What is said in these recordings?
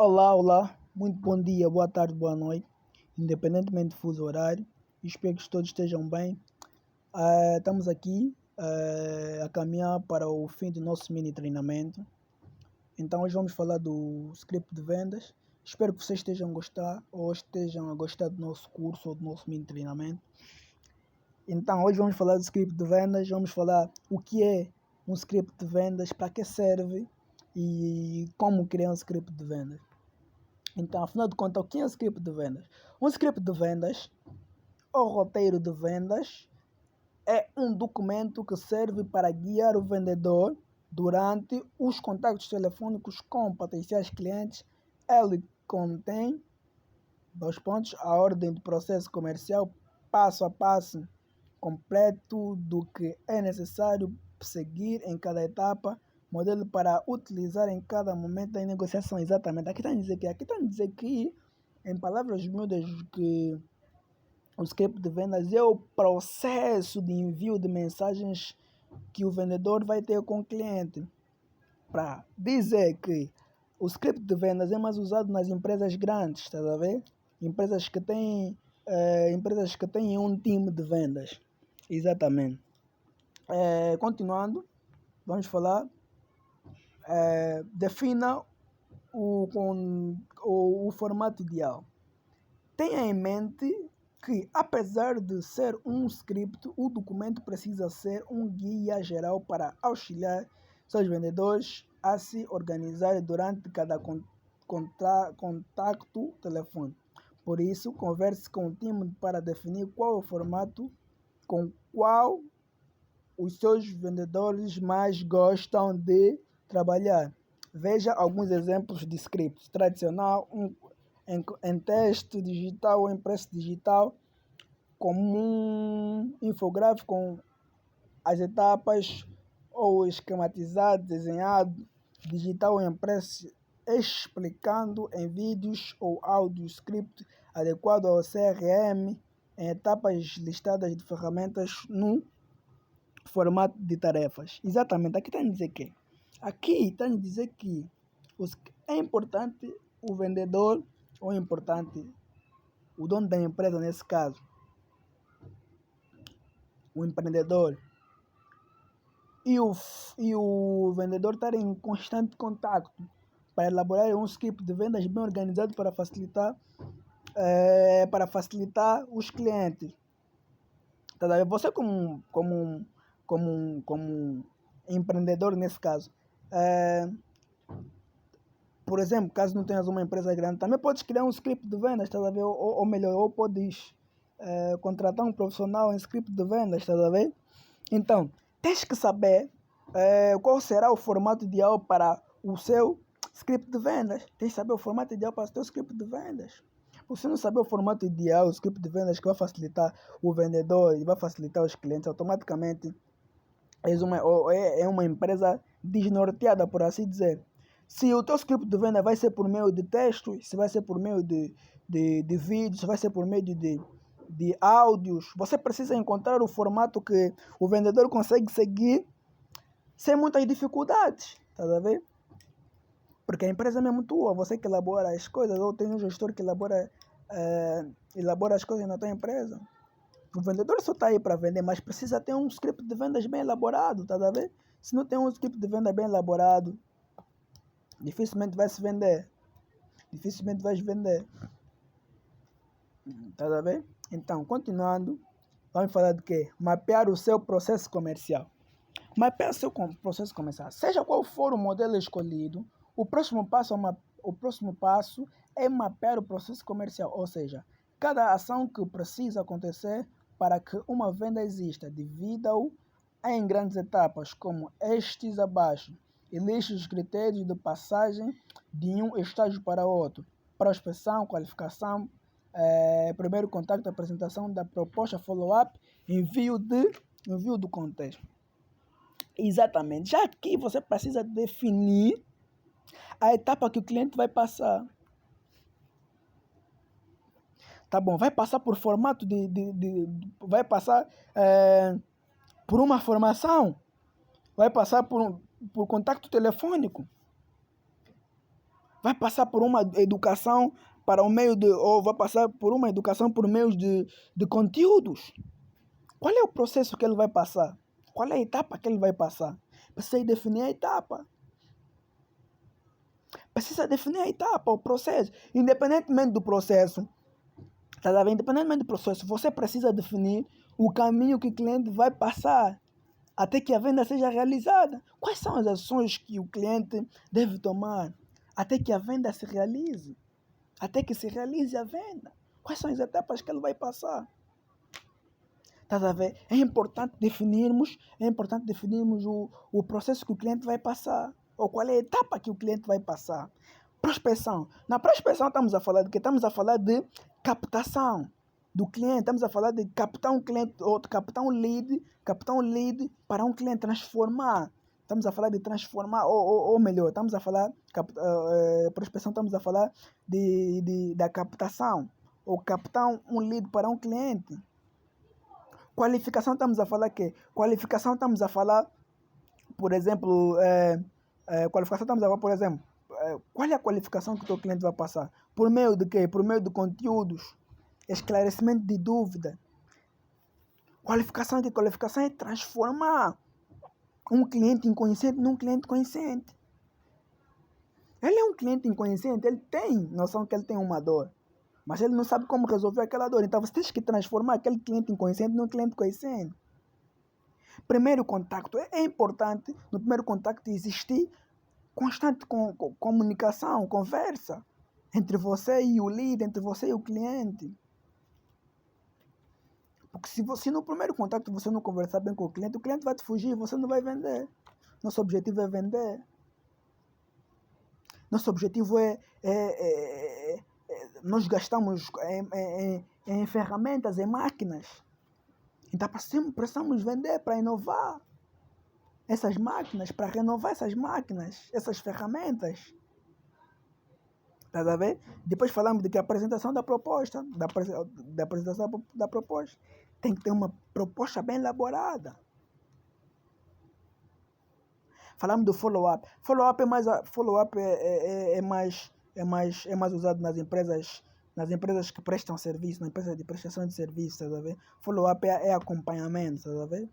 Olá, olá, muito bom dia, boa tarde, boa noite, independentemente do fuso horário. Espero que todos estejam bem. Estamos aqui a caminhar para o fim do nosso mini treinamento. Então, hoje vamos falar do script de vendas. Espero que vocês estejam a gostar ou estejam a gostar do nosso curso ou do nosso mini treinamento. Então, hoje vamos falar do script de vendas. Vamos falar o que é um script de vendas, para que serve e como criar um script de vendas. Então, afinal de contas, o que é um script de vendas? Um script de vendas, ou roteiro de vendas, é um documento que serve para guiar o vendedor durante os contactos telefônicos com potenciais clientes. Ele contém, a ordem do processo comercial, passo a passo completo do que é necessário seguir em cada etapa, modelo para utilizar em cada momento da negociação. Exatamente. Aqui está a dizer que, em palavras miúdas, que o script de vendas é o processo de envio de mensagens que o vendedor vai ter com o cliente. Para dizer que o script de vendas é mais usado nas empresas grandes, está a ver? Empresas que têm um time de vendas. Exatamente. Continuando, vamos falar. Defina o formato ideal. Tenha em mente que, apesar de ser um script, o documento precisa ser um guia geral para auxiliar seus vendedores a se organizar durante cada contato telefônico. Por isso, converse com o time para definir qual é o formato com qual os seus vendedores mais gostam de trabalhar. Veja alguns exemplos de scripts tradicional, em texto digital ou impresso digital, como um infográfico com as etapas, ou esquematizado, desenhado, digital ou impresso, explicando em vídeos ou áudio script adequado ao CRM, em etapas listadas de ferramentas no formato de tarefas. Exatamente, aqui está a dizer que é importante o vendedor, ou é importante o dono da empresa, nesse caso, o empreendedor, e o vendedor estarem em constante contato para elaborar um script de vendas bem organizado para facilitar os clientes. Você como empreendedor, nesse caso, por exemplo, caso não tenhas uma empresa grande, também podes criar um script de vendas, ou melhor, ou podes contratar um profissional em script de vendas, Então, tens que saber qual será o formato ideal para o seu script de vendas. Tens que saber o formato ideal para o seu script de vendas. Se não saber o formato ideal, o script de vendas que vai facilitar o vendedor e vai facilitar os clientes, automaticamente é uma empresa desnorteada, por assim dizer. Se o teu script de venda vai ser por meio de texto, se vai ser por meio de vídeos, se vai ser por meio de áudios, você precisa encontrar o formato que o vendedor consegue seguir sem muitas dificuldades, tá a ver? Porque a empresa não é muito tua, você que elabora as coisas, ou tem um gestor que elabora as coisas na tua empresa. O vendedor só está aí para vender, mas precisa ter um script de vendas bem elaborado, tá a ver? Se não tem um script de venda bem elaborado, dificilmente vai se vender. Tá a ver? Então, continuando, vamos falar de quê? Mapear o seu processo comercial. Mapear o seu processo comercial. Seja qual for o modelo escolhido, o próximo passo é mapear o processo comercial, ou seja, cada ação que precisa acontecer para que uma venda exista, divida-o em grandes etapas, como estes abaixo, e liste os critérios de passagem de um estágio para outro: prospecção, qualificação, primeiro contato, apresentação da proposta, follow-up, envio do contexto. Exatamente. Já aqui você precisa definir a etapa que o cliente vai passar. Tá bom, vai passar por formato vai passar por uma formação, vai passar por contato telefônico. vai passar por uma educação para o meio de, ou vai passar por uma educação por meio de conteúdos. Qual é o processo que ele vai passar? Qual é a etapa que ele vai passar? Precisa definir a etapa. Precisa definir a etapa, o processo. Independentemente do processo, independentemente do processo, você precisa definir o caminho que o cliente vai passar até que a venda seja realizada. Quais são as ações que o cliente deve tomar até que a venda se realize? Até que se realize a venda. Quais são as etapas que ele vai passar? Estás a ver? É importante definirmos o processo que o cliente vai passar. Ou qual é a etapa que o cliente vai passar. Prospecção. Na prospecção estamos a falar de quê? Estamos a falar de captação do cliente. Estamos a falar de captar um cliente, ou captar um lead para um cliente transformar. Estamos a falar de transformar, ou melhor, estamos a falar, prospecção, estamos a falar da captação. Ou captar um lead para um cliente. Qualificação, estamos a falar quê? Qualificação, estamos a falar, por exemplo, qualificação, estamos a falar, por exemplo, qual é a qualificação que o teu cliente vai passar? Por meio de quê? Por meio de conteúdos, esclarecimento de dúvida. Qualificação é transformar um cliente inconsciente num cliente consciente. Ele é um cliente inconsciente, ele tem noção que ele tem uma dor, mas ele não sabe como resolver aquela dor. Então você tem que transformar aquele cliente inconsciente num cliente consciente. Primeiro contacto. É importante no primeiro contacto existir constante comunicação, conversa entre você e o líder, entre você e o cliente. Porque se no primeiro contato você não conversar bem com o cliente vai te fugir, você não vai vender. Nosso objetivo é vender. Nosso objetivo nós gastamos em ferramentas, em máquinas. Então precisamos vender para inovar essas máquinas, para renovar essas máquinas, essas ferramentas. Estás a ver? Depois falamos de que a apresentação da proposta, da apresentação da proposta. Tem que ter uma proposta bem elaborada. Falamos do follow-up. Follow-up é mais usado nas empresas que prestam serviço, na empresa de prestação de serviço, tá a ver? Follow-up é acompanhamento, tá a ver?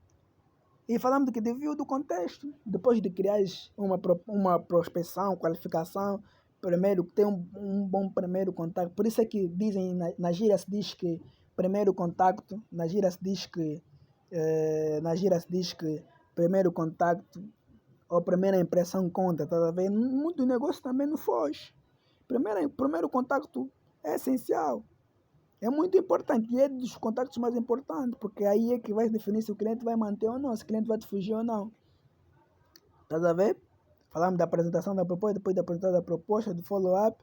E falamos que devido do contexto, depois de criar uma prospecção, qualificação, primeiro ter um bom primeiro contato. Por isso é que dizem, na gíria se diz que primeiro contato, na gíria se diz que primeiro contato ou primeira impressão conta, tá a ver? Muito negócio também não foge. Primeiro contato é essencial. É muito importante e é dos contatos mais importantes, porque aí é que vai definir se o cliente vai manter ou não, se o cliente vai te fugir ou não. Estás a ver? Falamos da apresentação da proposta, depois da apresentação da proposta, do follow-up.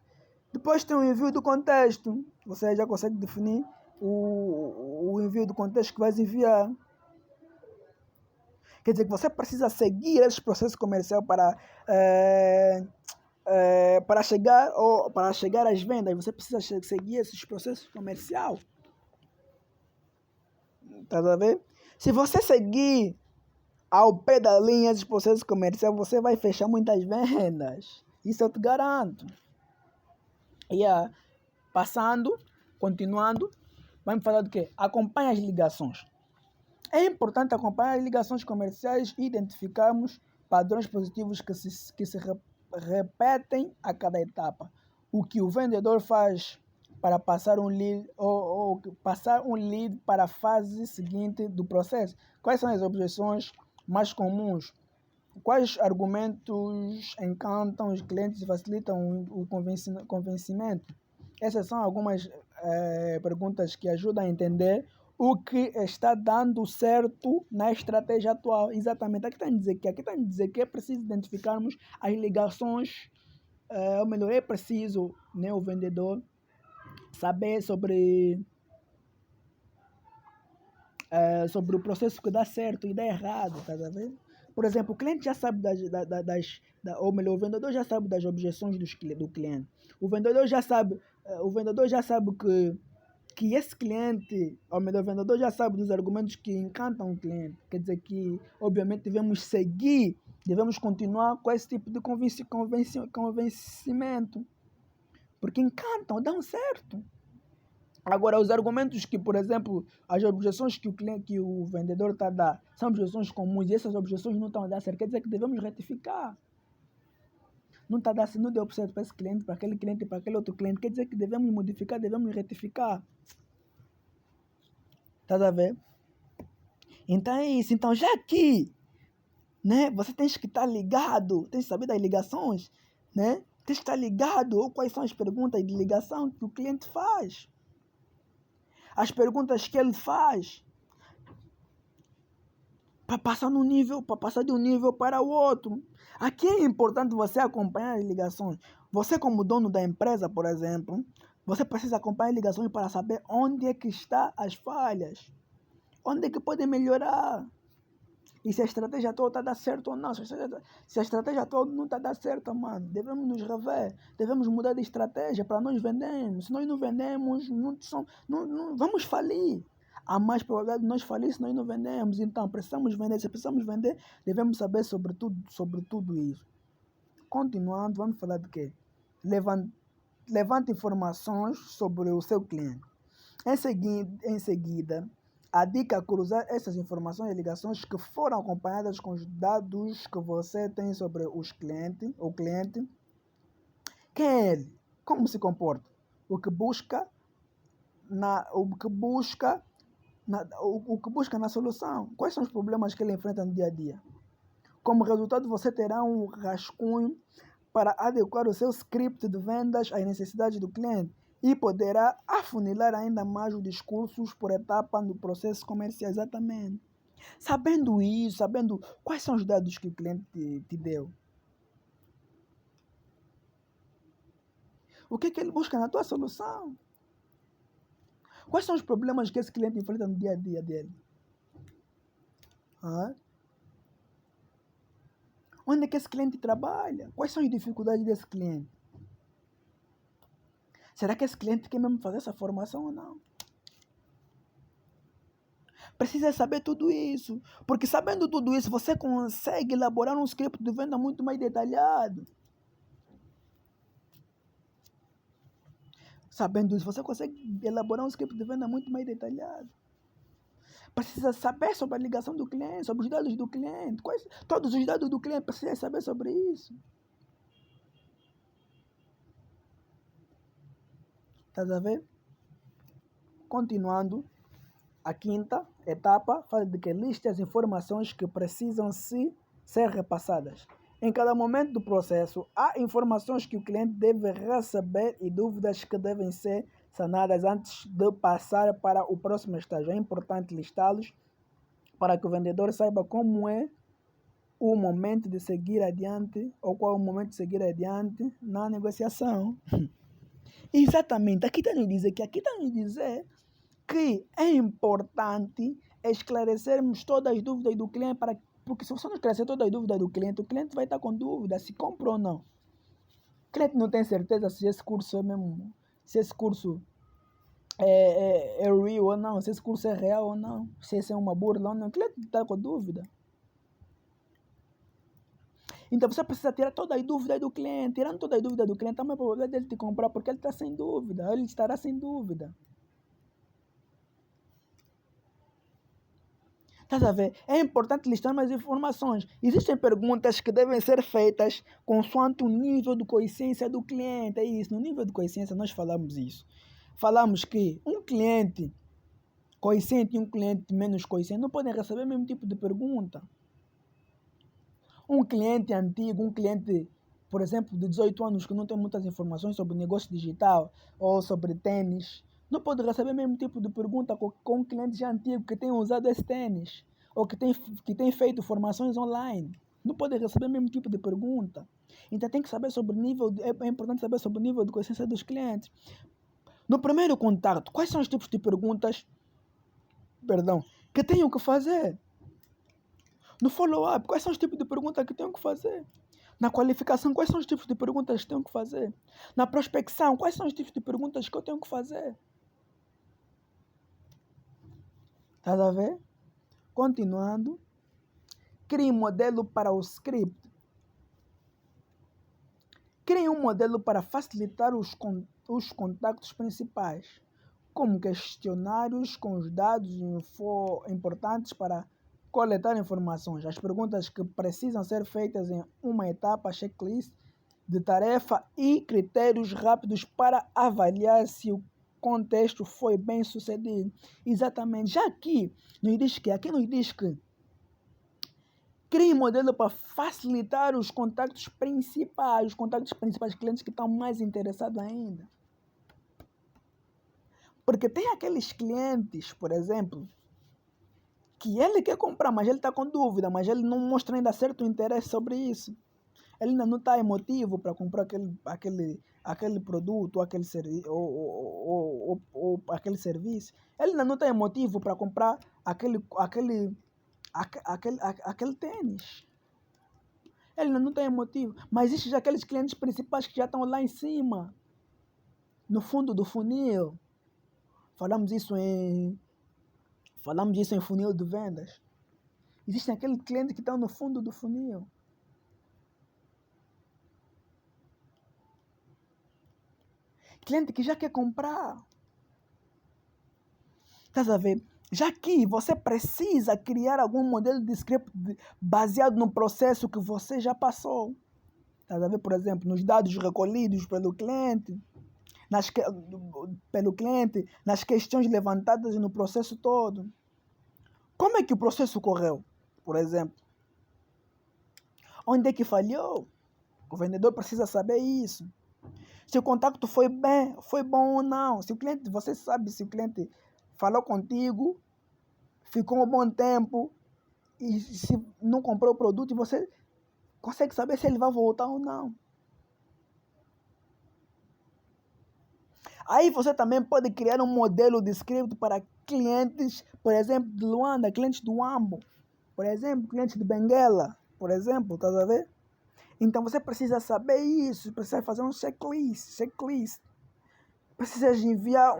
Depois tem o envio do contexto. Você já consegue definir o envio do contexto que vais enviar. Quer dizer que você precisa seguir esse processo comercial para chegar às vendas. Você precisa seguir esses processos comerciais. Tá a ver? Se você seguir ao pé da linha esses processos comerciais, você vai fechar muitas vendas. Isso eu te garanto. Continuando, vamos falar do quê? Acompanhe as ligações. É importante acompanhar as ligações comerciais e identificarmos padrões positivos que se repetem a cada etapa. O que o vendedor faz para passar um lead ou passar um lead para a fase seguinte do processo. Quais são as objeções mais comuns? Quais argumentos encantam os clientes e facilitam o convencimento? Essas são algumas perguntas que ajudam a entender o que está dando certo na estratégia atual. Exatamente. Aqui está a dizer que é preciso identificarmos as ligações, ou melhor, é preciso, né, o vendedor saber sobre o processo que dá certo e dá errado, tá vendo? Por exemplo, o cliente já sabe ou melhor, o vendedor já sabe das objeções do cliente. O vendedor já sabe que esse cliente, ou melhor, o vendedor já sabe dos argumentos que encantam o cliente. Quer dizer que, obviamente, devemos seguir Devemos continuar com esse tipo de convencimento, porque encantam, dão certo. Agora, os argumentos que, por exemplo, as objeções que o vendedor está a dar são objeções comuns e essas objeções não estão a dar certo, quer dizer que devemos retificar. Não está a dar, não deu certo para esse cliente, para aquele cliente, para aquele outro cliente, quer dizer que devemos modificar, devemos retificar. Estás a ver? Então é isso. Então, já que, né, você tem que estar ligado, tem que saber das ligações, né? Tem que estar ligado ou quais são as perguntas de ligação que o cliente faz. As perguntas que ele faz para passar no nível, para passar de um nível para o outro. Aqui é importante você acompanhar as ligações. Você, como dono da empresa, por exemplo, você precisa acompanhar as ligações para saber onde é que estão as falhas, onde é que pode melhorar. E se a estratégia toda está dando certo ou não. Se a estratégia toda não está dando certo, mano, devemos nos rever. Devemos mudar de estratégia para nós vendermos. Se nós não vendemos, não vamos falir. Há mais probabilidade de nós falir se nós não vendemos. Então, precisamos vender. Se precisamos vender, devemos saber sobre tudo isso. Continuando, vamos falar de quê? Levante informações sobre o seu cliente. Em seguida, a dica é cruzar essas informações e ligações que foram acompanhadas com os dados que você tem sobre o cliente. Quem é ele? Como se comporta? O que busca na solução? Quais são os problemas que ele enfrenta no dia a dia? Como resultado, você terá um rascunho para adequar o seu script de vendas às necessidades do cliente e poderá afunilar ainda mais os discursos por etapa no processo comercial. Exatamente. Sabendo isso, sabendo quais são os dados que o cliente te deu. O que é que ele busca na tua solução? Quais são os problemas que esse cliente enfrenta no dia a dia dele? Onde é que esse cliente trabalha? Quais são as dificuldades desse cliente? Será que esse cliente quer mesmo fazer essa formação ou não? Precisa saber tudo isso. Porque sabendo tudo isso, você consegue elaborar um script de venda muito mais detalhado. Sabendo isso, você consegue elaborar um script de venda muito mais detalhado. Precisa saber sobre a ligação do cliente, sobre os dados do cliente. Todos os dados do cliente, precisa saber sobre isso. Estás a ver? Continuando, a quinta etapa fala de que liste as informações que precisam ser repassadas. Em cada momento do processo, há informações que o cliente deve receber e dúvidas que devem ser sanadas antes de passar para o próximo estágio. É importante listá-los para que o vendedor saiba como é o momento de seguir adiante ou qual é o momento de seguir adiante na negociação. Exatamente, aqui está a nos dizer que é importante esclarecermos todas as dúvidas do cliente, porque se você não esclarecer todas as dúvidas do cliente, o cliente vai estar com dúvida se compra ou não. O cliente não tem certeza se esse curso é mesmo, se esse curso é real ou não, se esse curso é real ou não, se esse é uma burla ou não. O cliente está com dúvida. Então você precisa tirar todas as dúvidas do cliente. Tirando todas as dúvidas do cliente, há uma probabilidade dele te comprar, porque ele está sem dúvida, ele estará sem dúvida. Estás a ver? É importante listar mais informações. Existem perguntas que devem ser feitas consoante o nível de consciência do cliente. É isso. No nível de consciência nós falamos isso. Falamos que um cliente consciente e um cliente menos consciente não podem receber o mesmo tipo de pergunta. Um cliente antigo, um cliente, por exemplo, de 18 anos que não tem muitas informações sobre negócio digital ou sobre tênis, não pode receber o mesmo tipo de pergunta com um cliente já antigo que tem usado esse tênis ou que tem feito formações online. Não pode receber o mesmo tipo de pergunta. Então tem que saber sobre o nível, é importante saber sobre o nível de consciência dos clientes. No primeiro contato, quais são os tipos de perguntas, que tenho que fazer? No follow-up, quais são os tipos de perguntas que tenho que fazer? Na qualificação, quais são os tipos de perguntas que tenho que fazer? Na prospecção, quais são os tipos de perguntas que eu tenho que fazer? Estás a ver? Continuando. Crie um modelo para o script. Crie um modelo para facilitar os contactos principais, como questionários com os dados importantes para coletar informações. As perguntas que precisam ser feitas em uma etapa, checklist de tarefa e critérios rápidos para avaliar se o contexto foi bem sucedido. Exatamente. Já aqui nos diz que crie um modelo para facilitar os contactos principais, clientes que estão mais interessados ainda. Porque tem aqueles clientes, por exemplo, que ele quer comprar, mas ele está com dúvida, mas ele não mostra ainda certo interesse sobre isso. Ele ainda não está emotivo para comprar aquele produto, ou aquele serviço. Ele ainda não está emotivo para comprar aquele tênis. Ele não tem motivo. Mas existem já aqueles clientes principais que já estão lá em cima, no fundo do funil. Falamos isso em funil de vendas. Existem aqueles clientes que estão no fundo do funil. Cliente que já quer comprar. Estás a ver? Já que você precisa criar algum modelo de script baseado no processo que você já passou. Estás a ver, por exemplo, nos dados recolhidos pelo cliente, nas questões levantadas no processo todo. Como é que o processo correu, por exemplo? Onde é que falhou? O vendedor precisa saber isso. Se o contato foi bom ou não. Você sabe se o cliente falou contigo, ficou um bom tempo, e se não comprou o produto, você consegue saber se ele vai voltar ou não. Aí você também pode criar um modelo de script para clientes, por exemplo, de Luanda, clientes do Ambo, por exemplo, clientes de Benguela, por exemplo, tá a ver? Então você precisa saber isso, precisa fazer um checklist. Precisa enviar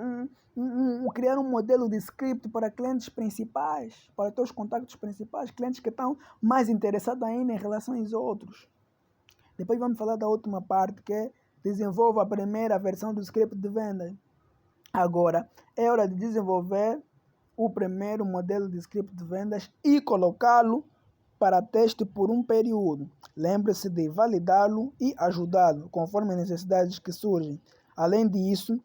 criar um modelo de script para clientes principais, para teus contactos principais, clientes que estão mais interessados ainda em relação aos outros. Depois vamos falar da última parte, que é desenvolva a primeira versão do script de venda. Agora, é hora de desenvolver o primeiro modelo de script de vendas e colocá-lo para teste por um período. Lembre-se de validá-lo e ajudá-lo, conforme as necessidades que surgem. Além disso,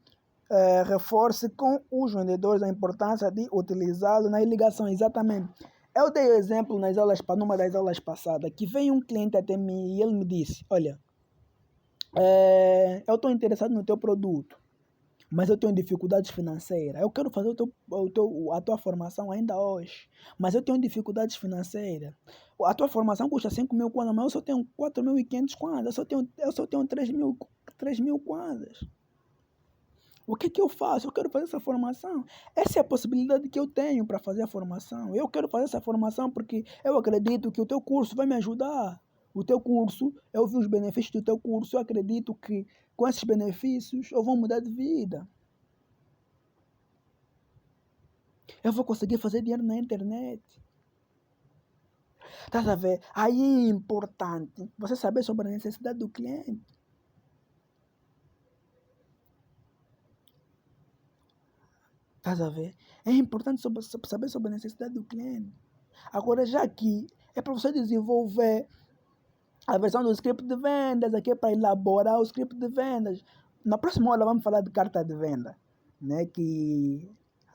reforce com os vendedores a importância de utilizá-lo na ligação. Exatamente. Eu dei o exemplo numa das aulas passadas, que veio um cliente até mim e ele me disse, olha, eu estou interessado no teu produto, mas eu tenho dificuldades financeiras. Eu quero fazer a tua formação ainda hoje, mas eu tenho dificuldades financeiras. A tua formação custa 5.000 kwanzas, mas eu só tenho 4.500 kwanzas, eu só tenho 3.000 kwanzas. O que eu faço? Eu quero fazer essa formação. Essa é a possibilidade que eu tenho para fazer a formação. Eu quero fazer essa formação porque eu acredito que o teu curso vai me ajudar. O teu curso, eu vi os benefícios do teu curso, eu acredito que com esses benefícios eu vou mudar de vida. Eu vou conseguir fazer dinheiro na internet. Estás a ver? Aí é importante você saber sobre a necessidade do cliente. Estás a ver? É importante saber sobre a necessidade do cliente. Agora, já aqui, é para você desenvolver a versão do script de vendas, aqui é para elaborar o script de vendas. Na próxima aula vamos falar de carta de venda, né? Que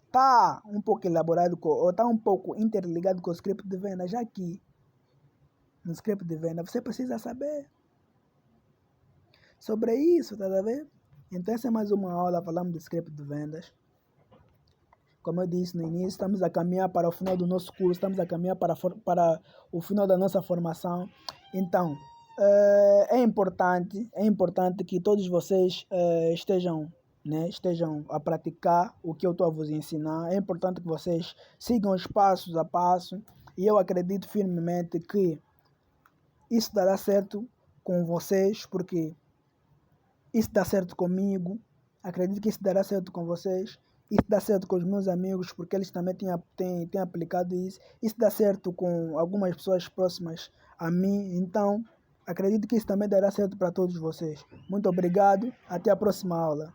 está um pouco elaborado, ou está um pouco interligado com o script de venda. Já aqui, no script de venda, você precisa saber sobre isso, tá a ver? Então, essa é mais uma aula falando de script de vendas. Como eu disse no início, estamos a caminhar para o final do nosso curso, estamos a caminhar para o final da nossa formação. Então, é importante que todos vocês estejam a praticar o que eu estou a vos ensinar. É importante que vocês sigam os passos a passo. E eu acredito firmemente que isso dará certo com vocês, porque isso dá certo comigo. Acredito que isso dará certo com vocês. Isso dá certo com os meus amigos, porque eles também têm aplicado isso. Isso dá certo com algumas pessoas próximas a mim. Então, acredito que isso também dará certo para todos vocês. Muito obrigado. Até a próxima aula.